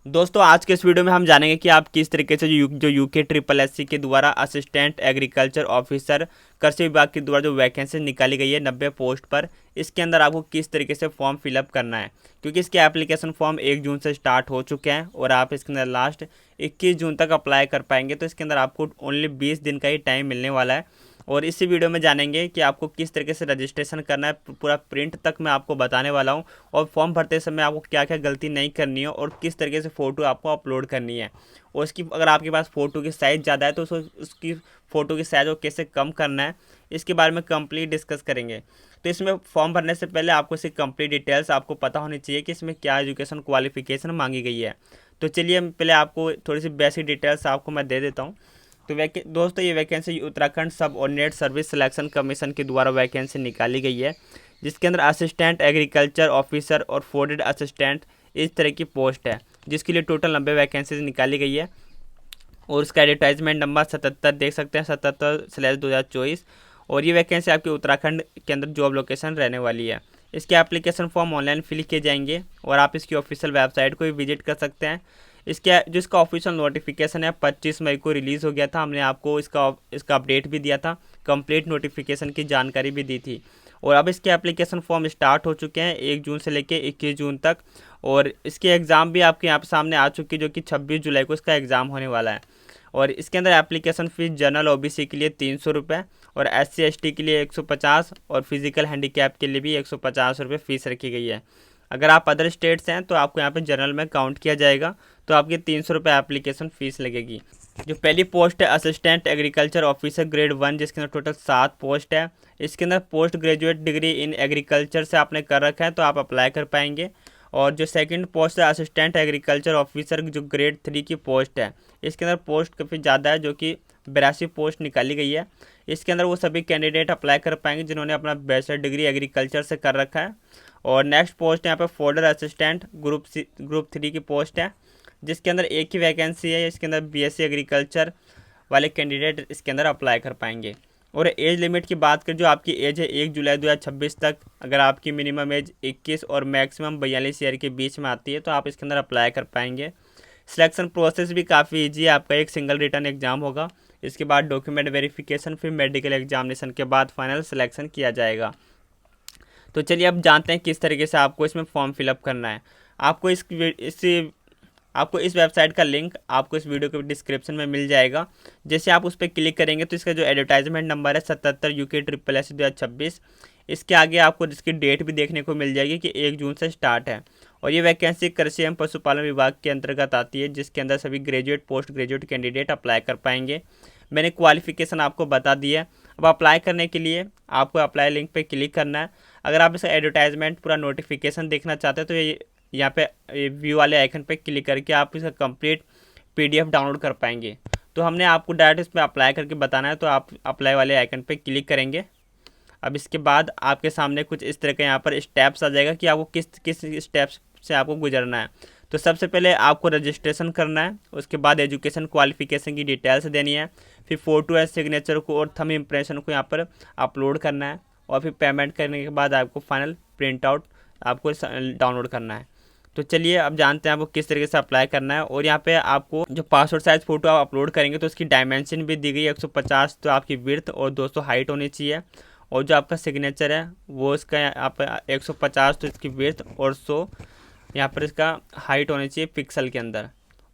दोस्तों आज के इस वीडियो में हम जानेंगे कि आप किस तरीके से जो यूके ट्रिपल एससी के द्वारा असिस्टेंट एग्रीकल्चर ऑफिसर कृषि विभाग के द्वारा जो वैकेंसी निकाली गई है 90 पोस्ट पर, इसके अंदर आपको किस तरीके से फॉर्म फिलअप करना है। क्योंकि इसके एप्लीकेशन फॉर्म 1 जून से स्टार्ट हो चुके हैं और आप इसके अंदर लास्ट 21 जून तक अप्लाई कर पाएंगे। तो इसके अंदर आपको ओनली 20 दिन का ही टाइम मिलने वाला है और इसी वीडियो में जानेंगे कि आपको किस तरीके से रजिस्ट्रेशन करना है। पूरा प्रिंट तक मैं आपको बताने वाला हूं और फॉर्म भरते समय आपको क्या क्या गलती नहीं करनी है और किस तरीके से फ़ोटो आपको अपलोड करनी है। और उसकी अगर आपके पास फ़ोटो की साइज़ ज़्यादा है तो उसकी फ़ोटो की साइज़ को कैसे कम करना है, इसके बारे में कंप्लीट डिस्कस करेंगे। तो इसमें फॉर्म भरने से पहले आपको इसकी कंप्लीट डिटेल्स आपको पता होनी चाहिए कि इसमें क्या एजुकेशन क्वालिफिकेशन मांगी गई है। तो चलिए पहले आपको थोड़ी सी बेसिक डिटेल्स आपको मैं दे देता हूँ। तो दोस्तों ये वैकेंसी उत्तराखंड सब ऑर्डिनेट सर्विस सिलेक्शन कमीशन के द्वारा वैकेंसी निकाली गई है, जिसके अंदर असिस्टेंट एग्रीकल्चर ऑफिसर और फूड असिस्टेंट इस तरह की पोस्ट है, जिसके लिए टोटल 90 वैकेंसीज निकाली गई है। और उसका एडवर्टाइजमेंट नंबर 77 देख सकते हैं, 77/2024। और ये वैकेंसी आपके उत्तराखंड के अंदर जॉब लोकेशन रहने वाली है। इसके एप्लीकेशन फॉर्म ऑनलाइन फिल किए जाएंगे और आप इसकी ऑफिशियल वेबसाइट को भी विजिट कर सकते हैं। जिसका ऑफिशियल नोटिफिकेशन है 25 मई को रिलीज़ हो गया था। हमने आपको इसका अपडेट भी दिया था, कंप्लीट नोटिफिकेशन की जानकारी भी दी थी। और अब इसके एप्लीकेशन फॉर्म स्टार्ट हो चुके हैं 1 जून से लेकर 21 जून तक। और इसके एग्ज़ाम भी आपके यहाँ पर सामने आ चुकी है, जो कि 26 जुलाई को इसका एग्ज़ाम होने वाला है। और इसके अंदर एप्लीकेशन फ़ीस जनरल ओबीसी के लिए 300 रुपये और SC ST के लिए 150 और फिजिकल हैंडीकैप के लिए भी 150 रुपये फ़ीस रखी गई है। अगर आप अदर स्टेट्स हैं तो आपको यहाँ पे जनरल में काउंट किया जाएगा, तो आपकी 300 रुपये एप्लीकेशन फ़ीस लगेगी। जो पहली पोस्ट है असिस्टेंट एग्रीकल्चर ऑफिसर ग्रेड 1, जिसके अंदर टोटल 7 पोस्ट है। इसके अंदर post graduate degree in agriculture से आपने कर रखा है तो आप अप्लाई कर पाएंगे। और जो सेकंड पोस्ट है असिस्टेंट एग्रीकल्चर ऑफिसर जो ग्रेड 3 की पोस्ट है, इसके अंदर पोस्ट काफ़ी ज़्यादा है, जो कि 82 पोस्ट निकाली गई है। इसके अंदर वो सभी कैंडिडेट अप्लाई कर पाएंगे जिन्होंने अपना बैचलर डिग्री एग्रीकल्चर से कर रखा है। और नेक्स्ट पोस्ट यहाँ पे फोल्डर असिस्टेंट ग्रुप 3 की पोस्ट है, जिसके अंदर एक ही वैकेंसी है। इसके अंदर BSc एग्रीकल्चर वाले कैंडिडेट इसके अंदर अप्लाई कर पाएंगे। और एज लिमिट की बात करें, जो आपकी एज है 1 जुलाई 2026 तक, अगर आपकी मिनिमम एज 21 और मैक्सिमम 42 ईयर के बीच में आती है तो आप इसके अंदर अप्लाई कर पाएंगे। सिलेक्शन प्रोसेस भी काफ़ी ईजी है। आपका एक सिंगल रिटर्न एग्जाम होगा, इसके बाद डॉक्यूमेंट वेरिफिकेशन, फिर मेडिकल एग्जामिनेशन के बाद फाइनल सिलेक्शन किया जाएगा। तो चलिए अब जानते हैं किस तरीके से आपको इसमें फॉर्म फिलअप करना है। आपको आपको इस वेबसाइट का लिंक आपको इस वीडियो के डिस्क्रिप्शन में मिल जाएगा। जैसे आप उस पर क्लिक करेंगे तो इसका जो एडवर्टाइजमेंट नंबर है 77 UK ट्रिपल एस 2026, इसके आगे आपको जिसकी डेट भी देखने को मिल जाएगी कि 1 जून से स्टार्ट है। और ये वैकेंसी कृषि एवं पशुपालन विभाग के अंतर्गत आती है, जिसके अंदर सभी graduate post graduate candidate apply कर पाएंगे। मैंने क्वालिफिकेशन आपको बता दी है। अब अप्लाई करने के लिए आपको अप्लाई लिंक पे क्लिक करना है। अगर आप इसका एडवर्टाइजमेंट पूरा नोटिफिकेशन देखना चाहते हैं तो ये यहाँ पे व्यू वाले आइकन पे क्लिक करके आप इसका कंप्लीट PDF डाउनलोड कर पाएंगे। तो हमने आपको डायरेक्ट इसमें अप्लाई करके बताना है, तो आप अप्लाई वाले आइकन पे क्लिक करेंगे। अब इसके बाद आपके सामने कुछ इस तरह का यहाँ पर स्टेप्स आ जाएगा कि आपको किस किस स्टेप्स से आपको गुजरना है। तो सबसे पहले आपको रजिस्ट्रेशन करना है, उसके बाद एजुकेशन क्वालिफिकेशन की डिटेल्स देनी है, फिर फ़ोटो या सिग्नेचर को और थंब इम्प्रेशन को यहाँ पर अपलोड करना है, और फिर पेमेंट करने के बाद आपको फाइनल प्रिंट आउट आपको डाउनलोड करना है। तो चलिए अब जानते हैं आपको किस तरीके से अप्लाई करना है। और यहाँ पे आपको जो पासपोर्ट साइज़ फ़ोटो आप अपलोड करेंगे तो उसकी डायमेंशन भी दी गई है 150 तो आपकी विड्थ और 200 हाइट होनी चाहिए। और जो आपका सिग्नेचर है वो इसका आप 150 तो इसकी विड्थ और 100 यहाँ पर इसका हाइट होनी चाहिए पिक्सल के अंदर।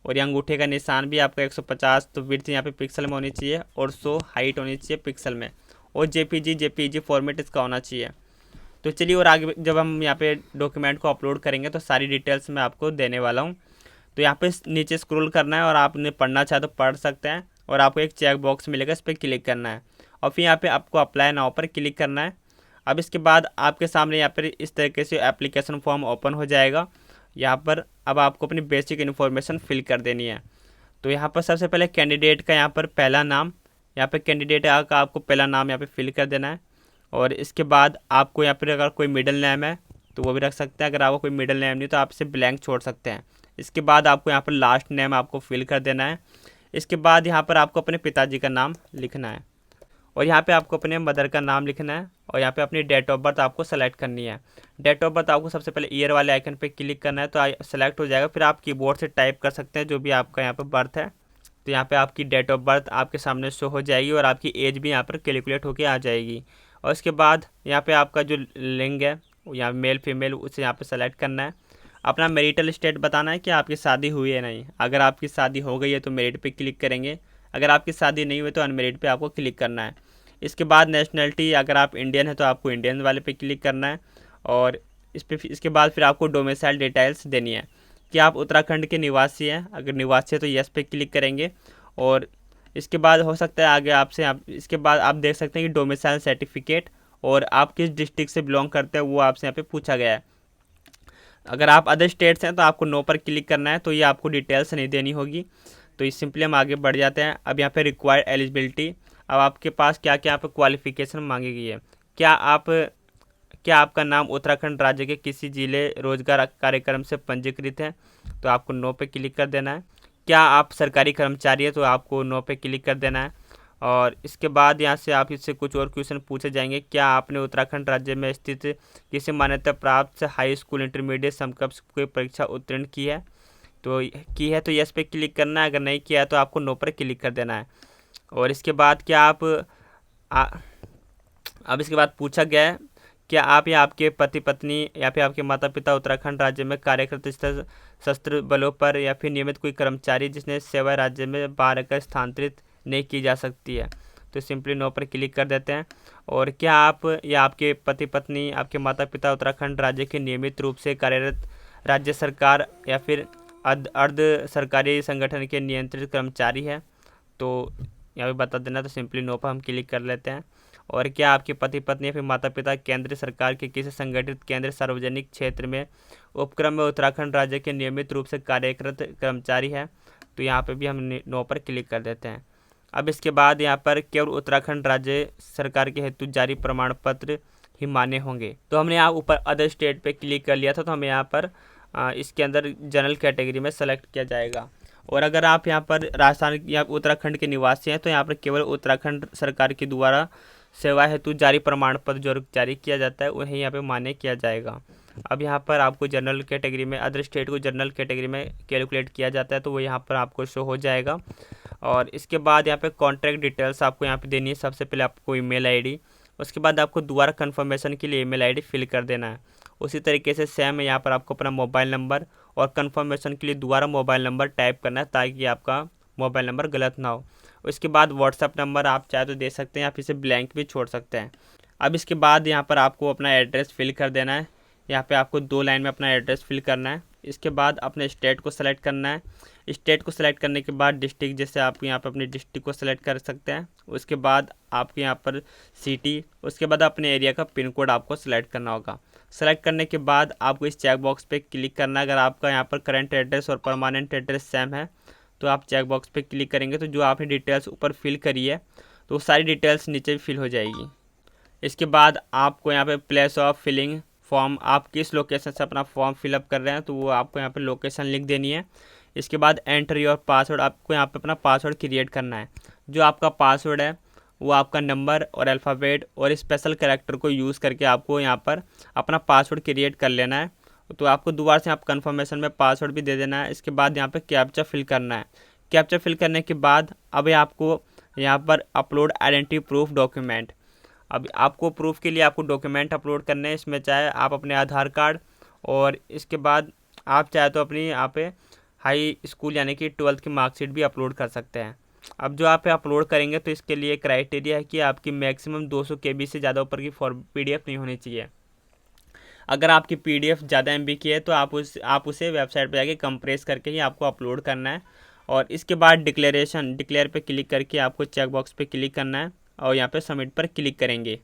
और ये अंगूठे का निशान भी आपका 150 तो विड्थ यहाँ पे पिक्सल में होनी चाहिए और 100 हाइट होनी चाहिए पिक्सल में। और JPG फॉर्मेट इसका होना चाहिए। तो चलिए और आगे जब हम यहाँ पे डॉक्यूमेंट को अपलोड करेंगे तो सारी डिटेल्स मैं आपको देने वाला हूँ। तो यहाँ पे नीचे स्क्रॉल करना है और आपने पढ़ना चाहे तो पढ़ सकते हैं, और आपको एक चेक बॉक्स मिलेगा, इस पर क्लिक करना है और फिर यहाँ पे आपको अप्लाई नाउ पर क्लिक करना है। अब इसके बाद आपके सामने यहाँ पर इस तरीके से एप्लीकेशन फॉर्म ओपन हो जाएगा। यहाँ पर अब आपको अपनी बेसिक इन्फॉर्मेशन फिल कर देनी है। तो यहाँ पर सबसे पहले कैंडिडेट का यहाँ पर पहला नाम, यहाँ पर कैंडिडेट का आपको पहला नाम यहाँ पर फिल कर देना है। और इसके बाद आपको यहाँ पर अगर कोई मिडिल नेम है तो वो भी रख सकते हैं, अगर आपको कोई मिडिल नेम नहीं तो आप इसे ब्लैंक छोड़ सकते हैं। इसके बाद आपको यहाँ पर लास्ट नेम आपको फिल कर देना है। इसके बाद यहाँ पर आपको अपने पिताजी का नाम लिखना है। और यहाँ पे आपको अपने मदर का नाम लिखना है और यहाँ पे अपनी डेट ऑफ बर्थ आपको सेलेक्ट करनी है। डेट ऑफ बर्थ आपको सबसे पहले ईयर वाले आइकन पे क्लिक करना है तो सेलेक्ट हो जाएगा। फिर आप कीबोर्ड से टाइप कर सकते हैं जो भी आपका यहाँ पे बर्थ है। तो यहाँ पे आपकी डेट ऑफ बर्थ आपके सामने शो हो जाएगी और आपकी एज भी यहाँ पर कैलकुलेट होके आ जाएगी। और इसके बाद यहाँ पे आपका जो लिंग है यहाँ मेल फीमेल उसे यहाँ पे सेलेक्ट करना है। अपना मैरिटल स्टेट बताना है कि आपकी शादी हुई है नहीं। अगर आपकी शादी हो गई है तो मैरिड पे क्लिक करेंगे, अगर आपकी शादी नहीं हुई तो अनमैरिड पे आपको क्लिक करना है। इसके बाद नेशनलिटी, अगर आप इंडियन है तो आपको इंडियन वाले पे क्लिक करना है। और इसके बाद फिर आपको डोमिसाइल डिटेल्स देनी है कि आप उत्तराखंड के निवासी हैं। अगर निवासी है तो यस पे क्लिक करेंगे। और इसके बाद हो सकता है आगे आपसे इसके बाद आप देख सकते हैं कि डोमिसाइल सर्टिफिकेट और आप किस डिस्ट्रिक्ट से बिलोंग करते हैं वो आपसे यहाँ पे पूछा गया है। अगर आप अदर स्टेट्स हैं तो आपको नो पर क्लिक करना है, तो ये आपको डिटेल्स नहीं देनी होगी। तो इस सिंपली हम आगे बढ़ जाते हैं। अब यहाँ पे रिक्वायर्ड एलिजिबिलिटी, अब आपके पास क्या क्या यहाँ पे क्वालिफिकेशन मांगी गई है। क्या आपका नाम उत्तराखंड राज्य के किसी जिले रोजगार कार्यक्रम से पंजीकृत है, तो आपको नो पे क्लिक कर देना है। क्या आप सरकारी कर्मचारी है तो आपको नो पे क्लिक कर देना है। और इसके बाद यहाँ से आप इससे कुछ और क्वेश्चन पूछे जाएंगे। क्या आपने उत्तराखंड राज्य में स्थित किसी मान्यता प्राप्त हाई स्कूल इंटरमीडिएट समकक्ष कोई परीक्षा उत्तीर्ण तो यस पे क्लिक करना है। अगर नहीं किया है तो आपको नो पर क्लिक कर देना है। और इसके बाद अब इसके बाद पूछा गया है क्या आप या आपके पति पत्नी या फिर आपके माता पिता उत्तराखंड राज्य में कार्यरत सशस्त्र बलों पर या फिर नियमित कोई कर्मचारी जिसने सेवा राज्य में बाहर रहकर स्थानांतरित नहीं की जा सकती है, तो सिंपली नो पर क्लिक कर देते हैं। और क्या आप या आपके पति पत्नी आपके माता पिता उत्तराखंड राज्य के नियमित रूप से कार्यरत राज्य सरकार या फिर अर्ध सरकारी संगठन के नियंत्रित कर्मचारी है, तो यहाँ पे बता देना। तो सिंपली नो पर हम क्लिक कर लेते हैं। और क्या आपके पति पत्नी या फिर माता पिता केंद्र सरकार के किसी संगठित केंद्र सार्वजनिक क्षेत्र में उपक्रम में उत्तराखंड राज्य के नियमित रूप से कार्यरत कर्मचारी है, तो यहाँ पे भी हम नो पर क्लिक कर देते हैं। अब इसके बाद यहाँ पर केवल उत्तराखंड राज्य सरकार के हेतु जारी प्रमाण पत्र ही मान्य होंगे। तो हमने यहाँ ऊपर अदर स्टेट पे क्लिक कर लिया था, तो हमें यहाँ पर इसके अंदर जनरल कैटेगरी में सेलेक्ट किया जाएगा। और अगर आप यहाँ पर राजस्थान या उत्तराखंड के निवासी हैं तो यहाँ पर केवल उत्तराखंड सरकार के द्वारा सेवा हेतु जारी प्रमाण पत्र जो जारी किया जाता है उन्हें यहाँ पे मान्य किया जाएगा। अब यहाँ पर आपको जनरल कैटेगरी में अदर स्टेट को जनरल कैटेगरी में कैलकुलेट किया जाता है, तो वो यहाँ पर आपको शो हो जाएगा। और इसके बाद यहाँ पे कॉन्टैक्ट डिटेल्स आपको यहाँ पे देनी है। सबसे पहले आपको ईमेल आईडी, उसके बाद आपको दोबारा कन्फर्मेशन के लिए ईमेल आईडी फिल कर देना है। उसी तरीके से सेम यहाँ पर आपको अपना मोबाइल नंबर और कन्फर्मेशन के लिए दोबारा मोबाइल नंबर टाइप करना है ताकि आपका मोबाइल नंबर गलत ना हो। उसके बाद व्हाट्सअप नंबर आप चाहे तो दे सकते हैं, आप इसे ब्लैंक भी छोड़ सकते हैं। अब इसके बाद यहाँ पर आपको अपना एड्रेस फिल कर देना है। यहाँ पे आपको 2 लाइन में अपना एड्रेस फिल करना है। इसके बाद अपने स्टेट को सेलेक्ट करना है। स्टेट को सेलेक्ट करने के बाद डिस्ट्रिक्ट, जैसे आप यहाँ पर अपने डिस्ट्रिक्ट को सेलेक्ट कर सकते हैं। उसके बाद आपके यहाँ पर सिटी, उसके बाद अपने एरिया का पिन कोड आपको सेलेक्ट करना होगा। सेलेक्ट करने के बाद आपको इस चेक बॉक्स पे क्लिक करना है। अगर आपका यहाँ पर करंट एड्रेस और परमानेंट एड्रेस सेम है तो आप चेक बॉक्स पे क्लिक करेंगे तो जो आपने डिटेल्स ऊपर फिल करी है तो सारी डिटेल्स नीचे फिल हो जाएगी। इसके बाद आपको यहाँ पे प्लेस ऑफ फिलिंग फॉर्म, आप किस लोकेशन से अपना फॉर्म फिलअप कर रहे हैं तो वो आपको यहाँ पे लोकेशन लिख देनी है। इसके बाद एंटर योर पासवर्ड, आपको यहाँ पे अपना पासवर्ड क्रिएट करना है। जो आपका पासवर्ड है वो आपका नंबर और अल्फ़ाबेट और स्पेशल कैरेक्टर को यूज़ करके आपको यहाँ पर अपना पासवर्ड क्रिएट कर लेना है। तो आपको दोबारा से आप कंफर्मेशन में पासवर्ड भी दे देना है। इसके बाद यहाँ पे कैप्चा फिल करना है। कैप्चा फिल करने के बाद अब आपको यहाँ पर अपलोड आइडेंटिटी प्रूफ डॉक्यूमेंट, अब आपको प्रूफ के लिए आपको डॉक्यूमेंट अपलोड करने हैं। इसमें चाहे आप अपने आधार कार्ड और इसके बाद आप चाहे तो अपनी यहाँ पे हाई स्कूल यानी कि 12th की मार्कशीट भी अपलोड कर सकते हैं। अब जो आप अपलोड करेंगे तो इसके लिए क्राइटेरिया है कि आपकी मैक्सिमम 200 KB से ज़्यादा ऊपर की PDF नहीं होनी चाहिए। अगर आपकी PDF ज़्यादा MB की है तो आप उसे वेबसाइट पे जाके कंप्रेस करके ही आपको अपलोड करना है। और इसके बाद डिक्लेयर पे क्लिक करके आपको चेक बॉक्स पे क्लिक करना है और यहाँ पे सबमिट पर क्लिक करेंगे।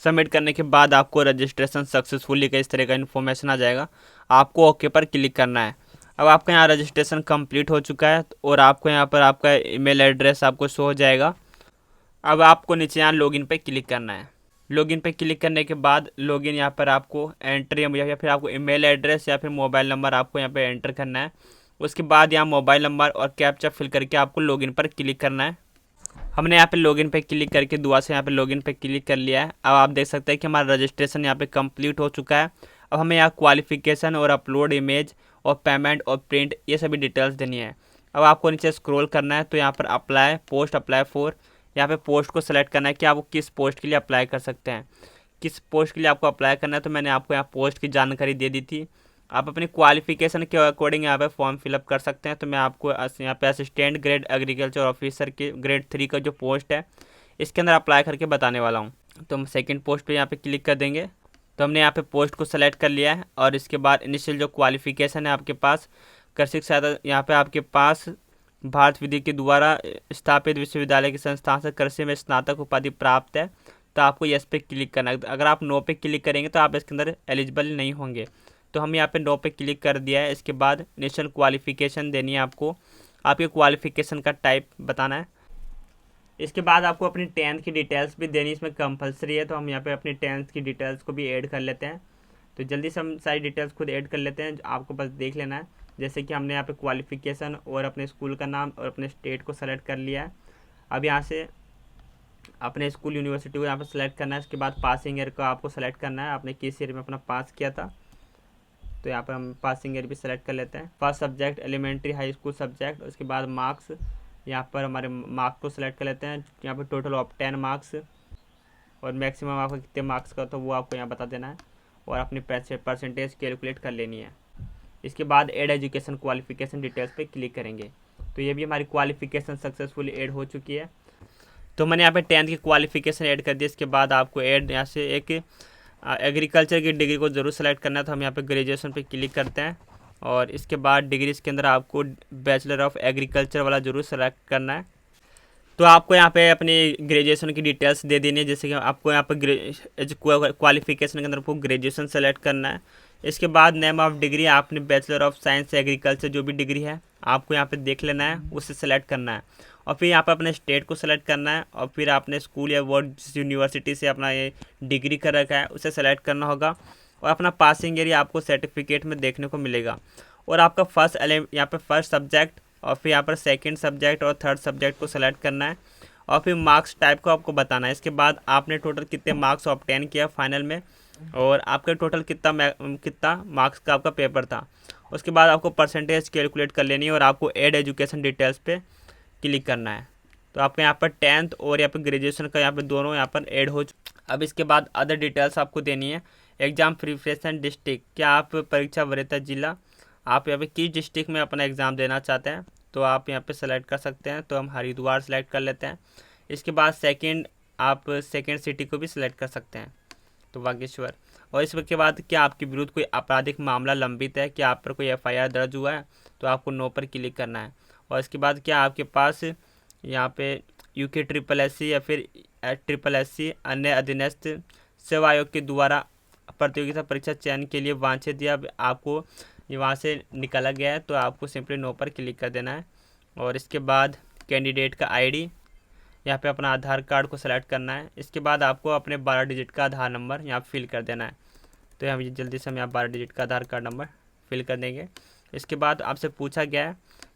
सबमिट करने के बाद आपको रजिस्ट्रेशन सक्सेसफुली का इस तरह का इन्फॉर्मेशन आ जाएगा। आपको ओके पर क्लिक करना है। अब आपका यहाँ रजिस्ट्रेशन कंप्लीट हो चुका है और आपको यहाँ पर आपका ईमेल एड्रेस आपको शो हो जाएगा। अब आपको नीचे यहाँ लॉगिन पे क्लिक करना है। लॉगिन पे क्लिक करने के बाद लॉगिन यहाँ पर आपको एंट्री या फिर आपको ईमेल एड्रेस या फिर मोबाइल नंबर आपको यहाँ पे एंटर करना है। उसके बाद यहाँ मोबाइल नंबर और कैप्चा फिल करके आपको लॉगिन पर क्लिक करना है। हमने यहाँ पे लॉगिन पे क्लिक करके दुआ से यहाँ पे लॉगिन पे क्लिक कर लिया है। अब आप देख सकते हैं कि हमारा रजिस्ट्रेशन यहाँ पे कंप्लीट हो चुका है। अब हमें यहाँ क्वालिफिकेशन और अपलोड इमेज और पेमेंट और प्रिंट ये सभी डिटेल्स देनी है। अब आपको नीचे स्क्रॉल करना है तो यहाँ पर अप्लाई पोस्ट अप्लाई फॉर, यहाँ पे पोस्ट को सेलेक्ट करना है कि आप किस पोस्ट के लिए अप्लाई कर सकते हैं, किस पोस्ट के लिए आपको अप्लाई करना है। तो मैंने आपको यहाँ पोस्ट की जानकारी दे दी थी। आप अपनी क्वालिफिकेशन के अकॉर्डिंग यहाँ पे फॉर्म फिलअप कर सकते हैं। तो मैं आपको यहाँ पे असिस्टेंट ग्रेड एग्रीकल्चर ऑफिसर के ग्रेड 3 का जो पोस्ट है इसके अंदर अप्लाई करके बताने वाला हूँ। तो हम सेकंड पोस्ट पे यहाँ पे क्लिक कर देंगे। तो हमने यहाँ पे पोस्ट को सेलेक्ट कर लिया है और इसके बाद इनिशियल जो क्वालिफिकेशन है आपके पास कृषि सहायता, यहाँ पे आपके पास भारत विधि के द्वारा स्थापित विश्वविद्यालय की संस्था से कृषि में स्नातक उपाधि प्राप्त है। तो आपको यस पे क्लिक करना है। अगर आप नो पे क्लिक करेंगे तो आप इसके अंदर एलिजिबल नहीं होंगे। तो हम यहाँ पे नो पे क्लिक कर दिया है। इसके बाद नेशनल क्वालिफिकेशन देनी है आपको, आपके क्वालिफिकेशन का टाइप बताना है। इसके बाद आपको अपनी 10th की डिटेल्स भी देनी इसमें कंपलसरी है। तो हम यहाँ पे अपनी 10th की डिटेल्स को भी ऐड कर लेते हैं। तो जल्दी से हम सारी डिटेल्स खुद ऐड कर लेते हैं, आपको बस देख लेना है। जैसे कि हमने यहाँ पे क्वालिफिकेशन और अपने स्कूल का नाम और अपने स्टेट को सेलेक्ट कर लिया है। अब यहाँ से अपने स्कूल यूनिवर्सिटी को यहाँ पर सेलेक्ट करना है। इसके बाद पासिंग ईयर को आपको सेलेक्ट करना है, आपने किस ईयर में अपना पास किया था। तो यहाँ पर हम पासिंग ईयर भी सेलेक्ट कर लेते हैं। First subject elementary high school subject, उसके बाद मार्क्स, यहाँ पर हमारे मार्क्स को सेलेक्ट कर लेते हैं। यहाँ पर टोटल ऑफ 10 मार्क्स और मैक्सिमम आपको कितने मार्क्स का तो वो आपको यहाँ बता देना है और अपनी परसेंटेज कैलकुलेट कर लेनी है। इसके बाद ऐड एजुकेशन क्वालिफिकेशन डिटेल्स पे क्लिक करेंगे। तो ये भी हमारी क्वालिफिकेशन सक्सेसफुली ऐड हो चुकी है। तो मैंने यहाँ पे 10th की क्वालिफिकेशन ऐड कर दी। इसके बाद आपको ऐड यहाँ से एक एग्रीकल्चर की डिग्री को ज़रूर सेलेक्ट करना है। तो हम यहाँ पे ग्रेजुएशन पे क्लिक करते हैं और इसके बाद डिग्रीज़ के अंदर आपको बैचलर ऑफ एग्रीकल्चर वाला ज़रूर सेलेक्ट करना है। तो आपको यहाँ पे अपनी ग्रेजुएशन की डिटेल्स दे देनी है। जैसे कि आपको यहाँ पर क्वालिफिकेशन के अंदर आपको ग्रेजुएशन सेलेक्ट करना है। इसके बाद नेम ऑफ डिग्री आपने बैचलर ऑफ साइंस एग्रीकल्चर जो भी डिग्री है आपको यहाँ पे देख लेना है, उसे सेलेक्ट करना है। और फिर यहाँ पर अपने स्टेट को सेलेक्ट करना है और फिर आपने स्कूल या वो जिस यूनिवर्सिटी से अपना ये डिग्री कर रखा है उसे सेलेक्ट करना होगा। और अपना पासिंग एरिया आपको सर्टिफिकेट में देखने को मिलेगा। और आपका यहाँ पर फर्स्ट सब्जेक्ट और फिर यहाँ पर सेकंड सब्जेक्ट और थर्ड सब्जेक्ट को सेलेक्ट करना है और फिर मार्क्स टाइप को आपको बताना है। इसके बाद आपने टोटल कितने मार्क्स ऑब्टेन किया फाइनल में और आपका टोटल कितना मार्क्स का आपका पेपर था। उसके बाद आपको परसेंटेज कैलकुलेट कर लेनी है और आपको ऐड एजुकेशन डिटेल्स पे क्लिक करना है। तो आपके यहाँ पर 10th और यहाँ पर ग्रेजुएशन का यहाँ पर दोनों यहाँ पर ऐड हो अब इसके बाद अदर डिटेल्स आपको देनी है। एग्ज़ाम प्रिपरेशन डिस्ट्रिक्ट, क्या आप परीक्षा वरीयता जिला, आप यहाँ पे किस डिस्ट्रिक्ट में अपना एग्ज़ाम देना चाहते हैं तो आप यहाँ पे सेलेक्ट कर सकते हैं। तो हम हरिद्वार सेलेक्ट कर लेते हैं। इसके बाद आप सेकंड सिटी को भी सिलेक्ट कर सकते हैं, तो बागेश्वर। और इसके बाद क्या आपके विरुद्ध कोई आपराधिक मामला लंबित है, क्या आप पर कोई FIR दर्ज हुआ है, तो आपको नो पर क्लिक करना है। और इसके बाद क्या आपके पास यहाँ पे UK SSS या फिर SSS अन्य अधीनस्थ सेवा आयोग के द्वारा प्रतियोगिता परीक्षा चयन के लिए वांछित या आपको ये वहाँ से निकाला गया है, तो आपको सिंपली नो पर क्लिक कर देना है। और इसके बाद कैंडिडेट का ID, यहाँ पे अपना आधार कार्ड को सेलेक्ट करना है। इसके बाद आपको अपने 12 डिजिट का आधार नंबर यहाँ फिल कर देना है। तो यहाँ जल्दी से हम यहाँ 12 डिजिट का आधार कार्ड नंबर फिल कर देंगे। इसके बाद आपसे पूछा गया है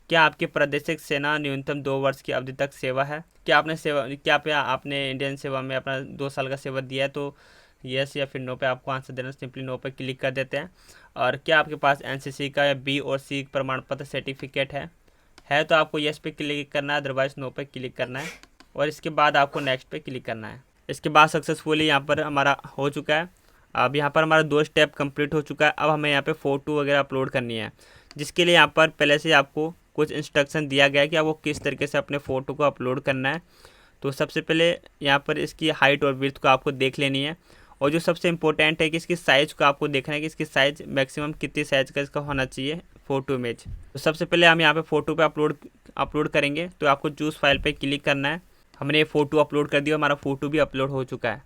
क्या आपकी प्रादेशिक सेना न्यूनतम 2 वर्ष की अवधि तक सेवा है, क्या आपने इंडियन सेवा में अपना 2 साल का सेवा दिया है, तो यस या फिर नो पे आपको आंसर देना। सिंपली नो पे क्लिक कर देते हैं। और क्या आपके पास NCC का या B और C प्रमाण पत्र सर्टिफिकेट है तो आपको यस पे क्लिक करना है, अदरवाइज नो पे क्लिक करना है। और इसके बाद आपको नेक्स्ट पे क्लिक करना है। इसके बाद सक्सेसफुली यहाँ पर हमारा हो चुका है। अब यहाँ पर हमारा 2 स्टेप कंप्लीट हो चुका है। अब हमें यहाँ पे फ़ोटो वगैरह अपलोड करनी है, जिसके लिए यहाँ पर पहले से आपको कुछ इंस्ट्रक्शन दिया गया है कि आपको किस तरीके से अपने फ़ोटो को अपलोड करना है। तो सबसे पहले यहाँ पर इसकी हाइट और विड्थ को आपको देख लेनी है। और जो सबसे इम्पोर्टेंट है कि इसकी साइज़ को आपको देखना है कि इसकी साइज़ मैक्सिमम कितनी साइज़ का इसका होना चाहिए फ़ोटो इमेज। तो सबसे पहले हम यहाँ पे फ़ोटो पे अपलोड करेंगे। तो आपको चूज़ फाइल पे क्लिक करना है। हमने ये फ़ोटो अपलोड कर दिया, हमारा फ़ोटो भी अपलोड हो चुका है।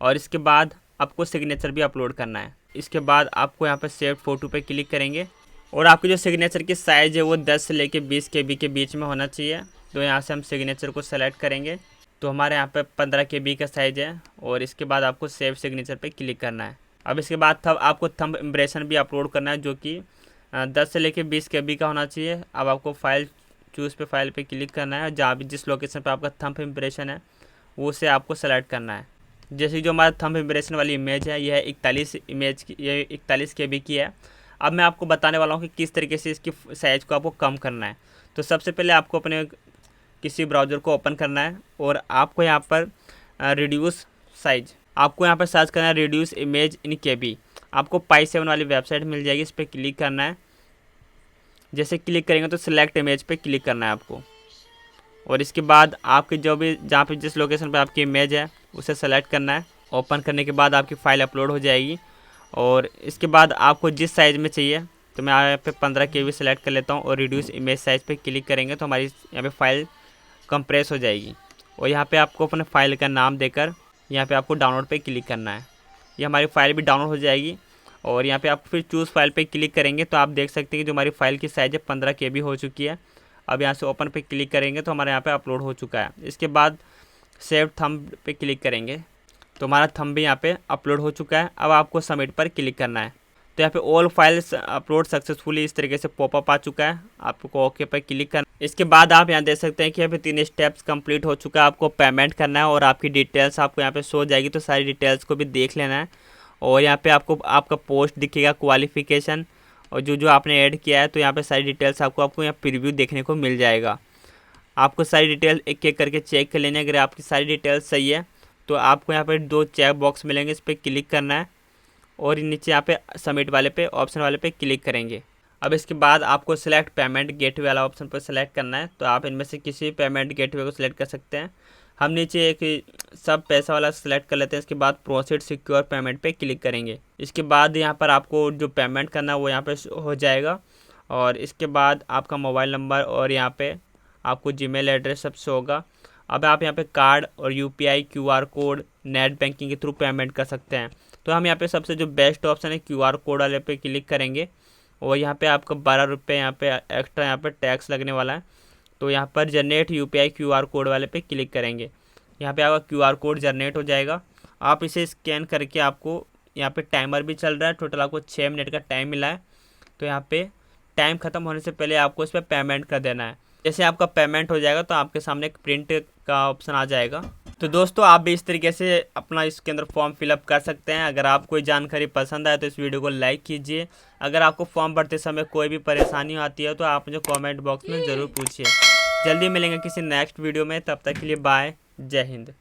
और इसके बाद आपको सिग्नेचर भी अपलोड करना है। इसके बाद आपको यहाँ पर सेव फ़ोटो पे क्लिक करेंगे और आपकी जो सिग्नेचर की साइज़ है वो 10 से लेकर 20 KB के बीच में होना चाहिए। तो यहाँ से हम सिग्नेचर को सेलेक्ट करेंगे। तो हमारे यहाँ पे 15 KB का साइज़ है। और इसके बाद आपको सेव सिग्नेचर पे क्लिक करना है। अब इसके बाद आपको थंब इम्प्रेशन भी अपलोड करना है, जो कि 10 से लेकर 20 KB का होना चाहिए। अब आपको फाइल चूज़ पे फाइल पे क्लिक करना है और जहाँ भी जिस लोकेशन पे आपका थंब इम्प्रेशन है वो उसे आपको सेलेक्ट करना है। जैसे जो हमारा थंब इम्प्रेशन वाली इमेज है यह 41 KB की है। अब मैं आपको बताने वाला हूँ कि किस तरीके से इसकी साइज़ को आपको कम करना है। तो सबसे पहले आपको अपने किसी ब्राउज़र को ओपन करना है और आपको यहाँ पर रिड्यूस साइज, आपको यहाँ पर सर्च करना है रिड्यूस इमेज इन KB। आपको pi7 वाली वेबसाइट मिल जाएगी, इस पर क्लिक करना है। जैसे क्लिक करेंगे तो सिलेक्ट इमेज पे क्लिक करना है आपको और इसके बाद आपके जो भी जहाँ पे जिस लोकेशन पे आपकी इमेज है उसे सेलेक्ट करना है। ओपन करने के बाद आपकी फ़ाइल अपलोड हो जाएगी और इसके बाद आपको जिस साइज़ में चाहिए, तो मैं यहाँ पे 15 KB सेलेक्ट कर लेता हूँ और रिड्यूस इमेज साइज़ पे क्लिक करेंगे तो हमारी यहाँ पे फ़ाइल कंप्रेस हो जाएगी। और यहाँ पे आपको अपने फ़ाइल का नाम देकर यहाँ पे आपको डाउनलोड पे क्लिक करना है। ये हमारी फ़ाइल भी डाउनलोड हो जाएगी और यहाँ पे आप फिर चूज़ फाइल पे क्लिक करेंगे तो आप देख सकते हैं कि जो हमारी फ़ाइल की साइज़ है 15 KB हो चुकी है। अब यहाँ से ओपन पे क्लिक करेंगे तो हमारे यहाँ पे अपलोड हो चुका है। इसके बाद सेव थंब पे क्लिक करेंगे तो हमारा थंब भी यहाँ पे अपलोड हो चुका है। अब आपको सबमिट पर क्लिक करना है तो यहाँ पे ऑल फाइल्स अपलोड सक्सेसफुली इस तरीके से पॉपअप आ चुका है। आपको ओके पर क्लिक करना। इसके बाद आप यहाँ देख सकते हैं कि यहाँ पे 3 स्टेप्स कंप्लीट हो चुका है। आपको पेमेंट करना है और आपकी डिटेल्स आपको यहाँ पे शो हो जाएगी, तो सारी डिटेल्स को भी देख लेना है। और यहाँ पे आपको आपका पोस्ट दिखेगा, क्वालिफिकेशन और जो आपने ऐड किया है, तो यहाँ पे सारी डिटेल्स आपको यहाँ प्रीव्यू देखने को मिल जाएगा। आपको सारी डिटेल एक एक करके चेक कर लेना है। अगर आपकी सारी डिटेल्स सही है तो आपको यहाँ पे 2 चेक बॉक्स मिलेंगे, इस पर क्लिक करना है और नीचे यहाँ पे सबमिट वाले पे ऑप्शन वाले पे क्लिक करेंगे। अब इसके बाद आपको सिलेक्ट पेमेंट गेटवे वाला ऑप्शन पर सेलेक्ट करना है, तो आप इनमें से किसी पेमेंट गेटवे को सिलेक्ट कर सकते हैं। हम नीचे एक सब पैसा वाला सेलेक्ट कर लेते हैं। इसके बाद प्रोसीड सिक्योर पेमेंट पे क्लिक करेंगे। इसके बाद यहाँ पर आपको जो पेमेंट करना है वो यहाँ पे हो जाएगा और इसके बाद आपका मोबाइल नंबर और यहाँ पे आपको जीमेल एड्रेस सब शो होगा। अब आप यहाँ पे कार्ड और UPI QR code net banking के थ्रू पेमेंट कर सकते हैं। तो हम यहाँ पे सबसे जो बेस्ट ऑप्शन है QR कोड वाले पे क्लिक करेंगे और यहाँ पे आपको 12 रुपये यहाँ पे एक्स्ट्रा यहाँ पे टैक्स लगने वाला है। तो यहाँ पर जनरेट UPI QR कोड वाले पे क्लिक करेंगे। यहाँ पे आपका QR कोड जनरेट हो जाएगा। आप इसे स्कैन करके, आपको यहाँ पे टाइमर भी चल रहा है, टोटल आपको 6 मिनट का टाइम मिला है। तो यहाँ पे टाइम ख़त्म होने से पहले आपको इस पर पेमेंट कर देना है। जैसे आपका पेमेंट हो जाएगा तो आपके सामने एक प्रिंट का ऑप्शन आ जाएगा। तो दोस्तों आप भी इस तरीके से अपना इसके अंदर फॉर्म फिलअप कर सकते हैं। अगर आपको कोई जानकारी पसंद आए तो इस वीडियो को लाइक कीजिए। अगर आपको फॉर्म भरते समय कोई भी परेशानी आती है तो आप मुझे कमेंट बॉक्स में ज़रूर पूछिए। जल्दी मिलेंगे किसी नेक्स्ट वीडियो में, तब तक के लिए बाय, जय हिंद।